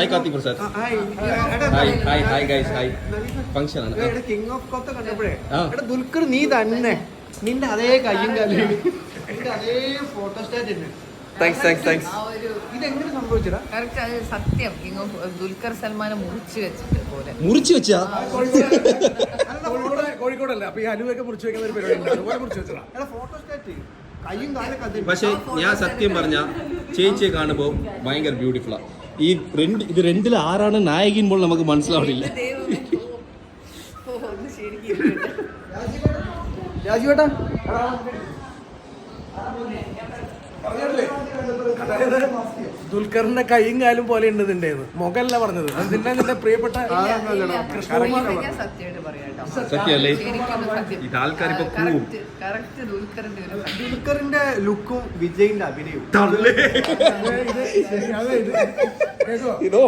Hi Karthik Prasad. Hi guys, hi. Function ആണ്. King of കൊത്ത കണ്ടപ്പോഴേ ദുൽഖർ നീ തന്നെ നിന്റെ അതേ കയ്യും കാലും നിന്റെ അതേ ഫോട്ടോസ്റ്റാറ്റ് ഉണ്ട്. ഇതെങ്ങനെ സംഭവിച്ചടാ? സത്യം ദുൽഖർ സൽമാനെ മുറിച്ചു വെച്ചിട്ട് പോലെ മുറിച്ചു വെച്ചാ കോഴിക്കോടല്ലേ അപ്പൊ ഈ അലുവൊക്കെ മുറിച്ചു വെക്കുന്ന ഒരു പരിപാടി മുറിച്ചു വെച്ചടാ ഫോട്ടോസ്റ്റാറ്റ് കയ്യും കാലൊക്കെ. പക്ഷെ ഞാൻ സത്യം പറഞ്ഞ ചേച്ചിയെ കാണുമ്പോൾ ഭയങ്കര ബ്യൂട്ടിഫുള്ളാ. ഇത് രണ്ടിൽ ആരാണ് നായകൻ പോലും നമുക്ക് മനസ്സിലാവില്ല. രാജുവേട്ടാ ദുൽഖറിന്റെ കൈയും കാലും പോലെ ഉണ്ടെന്നുണ്ടായിരുന്നു. മുഖല്ല പറഞ്ഞത്. നിന്റെ പ്രിയപ്പെട്ട സത്യല്ലേ ഇത് ആൾക്കാർ ഇപ്പൊ ദുൽഖറിന്റെ ലുക്കും വിജയിന്റെ അഭിനയവും ഇതോ